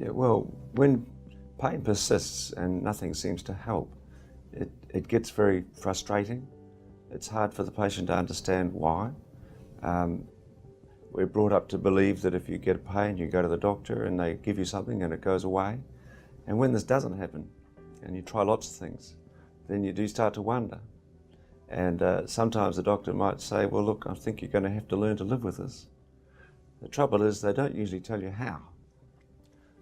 Yeah, well, when pain persists and nothing seems to help, it gets very frustrating. It's hard for the patient to understand why. We're brought up to believe that if you get a pain, you go to the doctor and they give you something and it goes away. And when this doesn't happen, and you try lots of things, then you do start to wonder. And sometimes the doctor might say, well, look, I think you're going to have to learn to live with this. The trouble is they don't usually tell you how.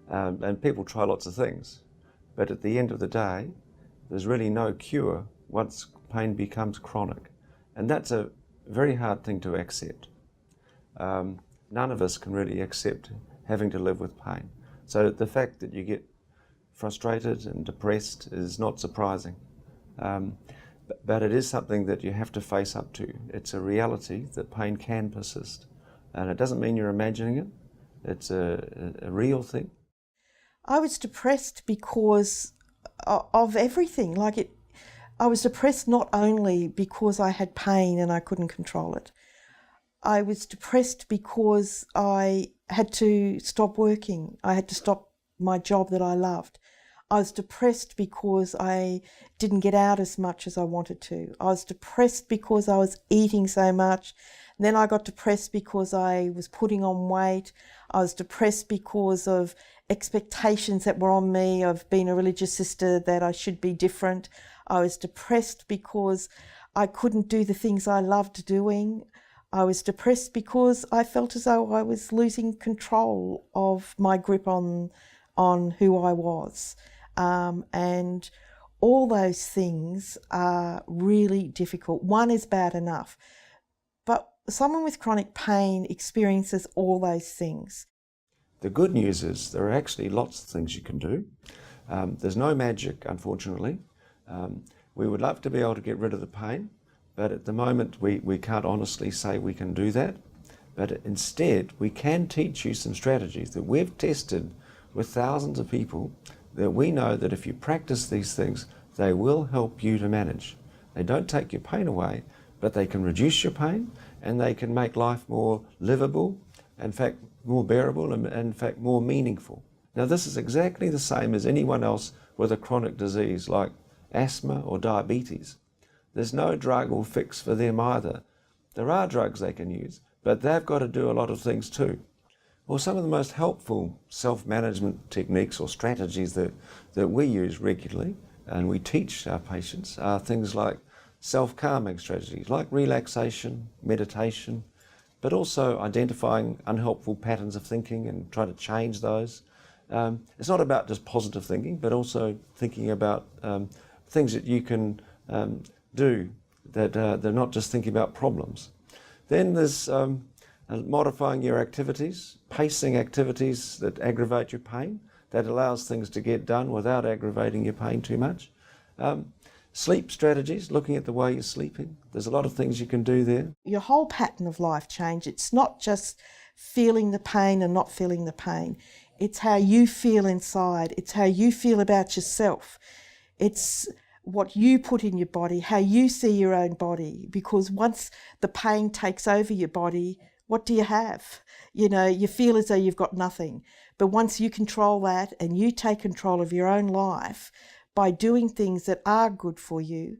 And people try lots of things. But at the end of the day, there's really no cure once pain becomes chronic. And that's a very hard thing to accept. None of us can really accept having to live with pain. So the fact that you get frustrated and depressed is not surprising. But it is something that you have to face up to. It's a reality that pain can persist. And it doesn't mean you're imagining it. It's a real thing. I was depressed because of everything. I was depressed not only because I had pain and I couldn't control it. I was depressed because I had to stop working. I had to stop my job that I loved. I was depressed because I didn't get out as much as I wanted to. I was depressed because I was eating so much. Then I got depressed because I was putting on weight. I was depressed because of expectations that were on me of being a religious sister, that I should be different. I was depressed because I couldn't do the things I loved doing. I was depressed because I felt as though I was losing control of my grip on who I was. And all those things are really difficult. One is bad enough, but someone with chronic pain experiences all those things. The good news is there are actually lots of things you can do. There's no magic, unfortunately. We would love to be able to get rid of the pain, but at the moment we can't honestly say we can do that. But instead, we can teach you some strategies that we've tested with thousands of people, that we know that if you practice these things, they will help you to manage. They don't take your pain away, but they can reduce your pain and they can make life more livable, in fact, more bearable and in fact, more meaningful. Now, this is exactly the same as anyone else with a chronic disease like asthma or diabetes. There's no drug or fix for them either. There are drugs they can use, but they've got to do a lot of things too. Well, some of the most helpful self-management techniques or strategies that we use regularly and we teach our patients are things like self-calming strategies, like relaxation, meditation, but also identifying unhelpful patterns of thinking and trying to change those. It's not about just positive thinking, but also thinking about things that you can do that they're not just thinking about problems. Then there's modifying your activities, pacing activities that aggravate your pain, that allows things to get done without aggravating your pain too much. Sleep strategies, looking at the way you're sleeping. There's a lot of things you can do there. Your whole pattern of life change. It's not just feeling the pain and not feeling the pain. It's how you feel inside. It's how you feel about yourself. It's what you put in your body, how you see your own body. Because once the pain takes over your body, what do you have? You know, you feel as though you've got nothing. But once you control that and you take control of your own life by doing things that are good for you,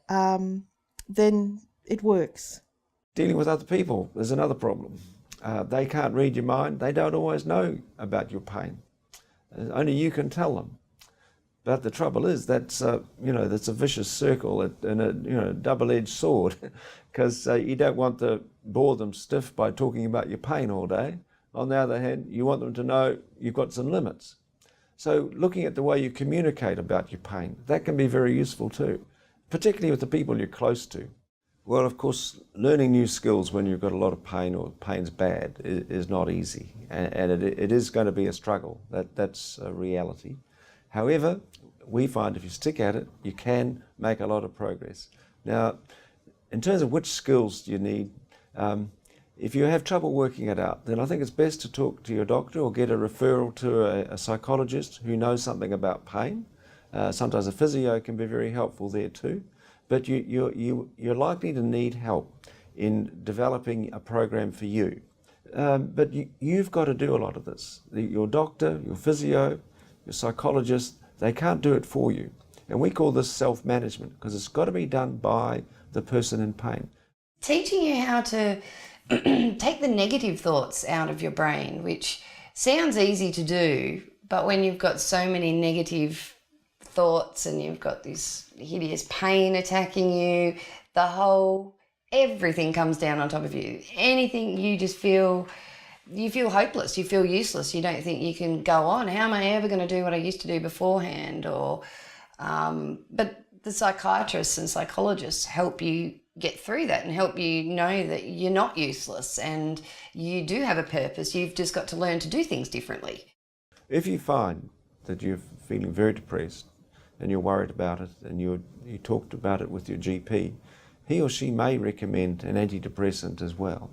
then it works. Dealing with other people is another problem. They can't read your mind. They don't always know about your pain. Only you can tell them. But the trouble is that's that's a vicious circle and a double-edged sword, because you don't want to bore them stiff by talking about your pain all day. On the other hand, you want them to know you've got some limits. So looking at the way you communicate about your pain, that can be very useful too, particularly with the people you're close to. Well, of course, learning new skills when you've got a lot of pain or pain's bad is not easy, and it is going to be a struggle. That's a reality. However, we find if you stick at it, you can make a lot of progress. Now, in terms of which skills you need, if you have trouble working it out, then I think it's best to talk to your doctor or get a referral to a psychologist who knows something about pain. Sometimes a physio can be very helpful there too. But you're likely to need help in developing a program for you. but you've got to do a lot of this. Your doctor, your physio, your psychologist, they can't do it for you. And we call this self-management because it's got to be done by the person in pain. Teaching you how to take the negative thoughts out of your brain, which sounds easy to do, but when you've got so many negative thoughts and you've got this hideous pain attacking you, everything comes down on top of you. Anything, you feel hopeless, you feel useless, you don't think you can go on. How am I ever going to do what I used to do beforehand? But the psychiatrists and psychologists help you get through that and help you know that you're not useless and you do have a purpose. You've just got to learn to do things differently. If you find that you're feeling very depressed and you're worried about it and you talked about it with your GP, he or she may recommend an antidepressant as well.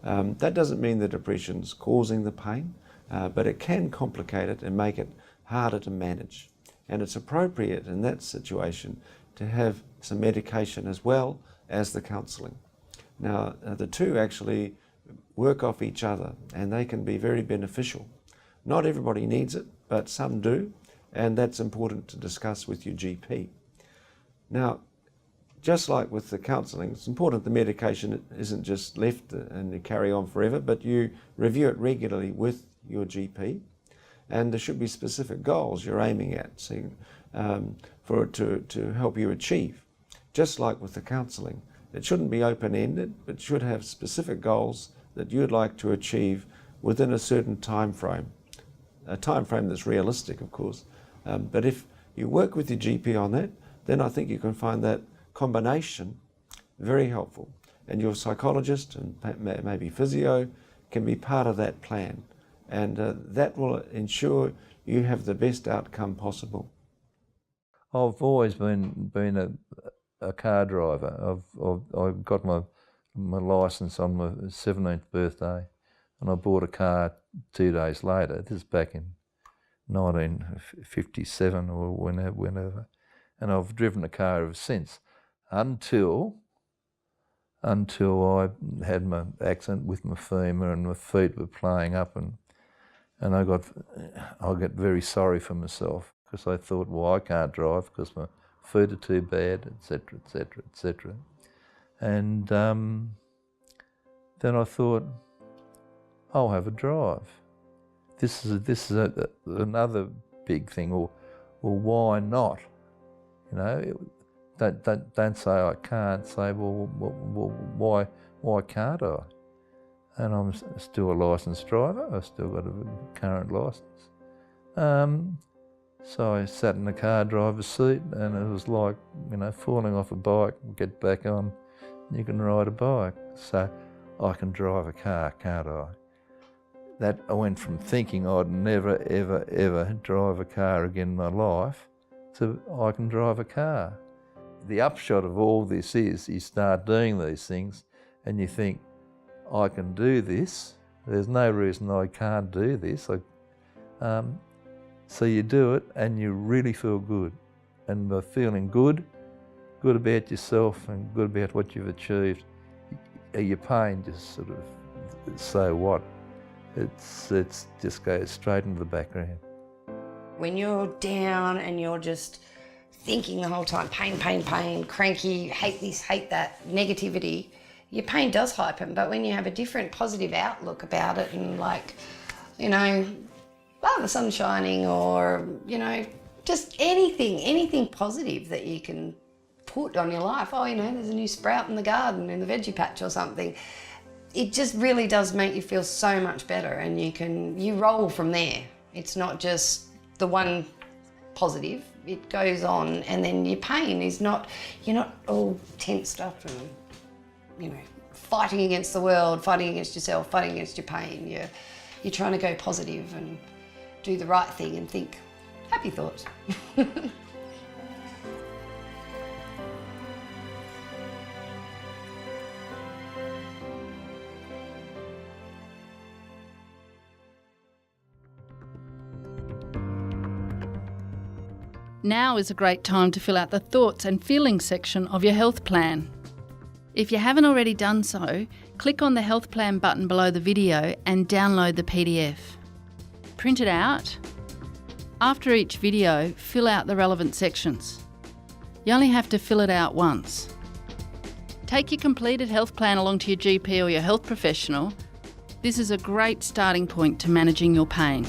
That doesn't mean the depression's causing the pain, but it can complicate it and make it harder to manage. And it's appropriate in that situation to have some medication as well as the counselling. Now, the two actually work off each other and they can be very beneficial. Not everybody needs it, but some do, and that's important to discuss with your GP. Now, just like with the counselling, it's important the medication isn't just left and you carry on forever, but you review it regularly with your GP, and there should be specific goals you're aiming at for it to help you achieve. Just like with the counselling, it shouldn't be open-ended, but should have specific goals that you'd like to achieve within a certain time frame. A time frame that's realistic, of course. But if you work with your GP on that, then I think you can find that combination very helpful. And your psychologist and maybe physio can be part of that plan. And that will ensure you have the best outcome possible. I've always been a car driver. I got my licence on my 17th birthday, and I bought a car 2 days later. This is back in 1957 or whenever. And I've driven a car ever since, until I had my accident with my femur and my feet were playing up, and I got very sorry for myself because I thought, well, I can't drive because my feet are too bad, etc., etc., etc. And then I thought, I'll have a drive. This is another big thing. Or why not? You know, don't say I can't. Say, well, why can't I? And I'm still a licensed driver. I've still got a current licence. So I sat in the car driver's seat, and it was like, you know, falling off a bike, get back on, you can ride a bike. So I can drive a car, can't I? That I went from thinking I'd never, ever, ever drive a car again in my life to I can drive a car. The upshot of all this is you start doing these things and you think, I can do this. There's no reason I can't do this. So you do it and you really feel good. And by feeling good about yourself and good about what you've achieved, your pain just sort of, so what? It's just goes straight into the background. When you're down and you're just thinking the whole time, pain, pain, pain, cranky, hate this, hate that, negativity, your pain does happen. But when you have a different positive outlook about it and like, you know, the sun's shining, or, you know, just anything positive that you can put on your life. Oh, you know, there's a new sprout in the garden, in the veggie patch or something. It just really does make you feel so much better, and you roll from there. It's not just the one positive, it goes on, and then your pain is not, you're not all tensed up and, you know, fighting against the world, fighting against yourself, fighting against your pain. You're trying to go positive and do the right thing and think happy thoughts. Now is a great time to fill out the thoughts and feelings section of your health plan. If you haven't already done so, click on the Health Plan button below the video and download the PDF. Print it out. After each video, fill out the relevant sections. You only have to fill it out once. Take your completed health plan along to your GP or your health professional. This is a great starting point to managing your pain.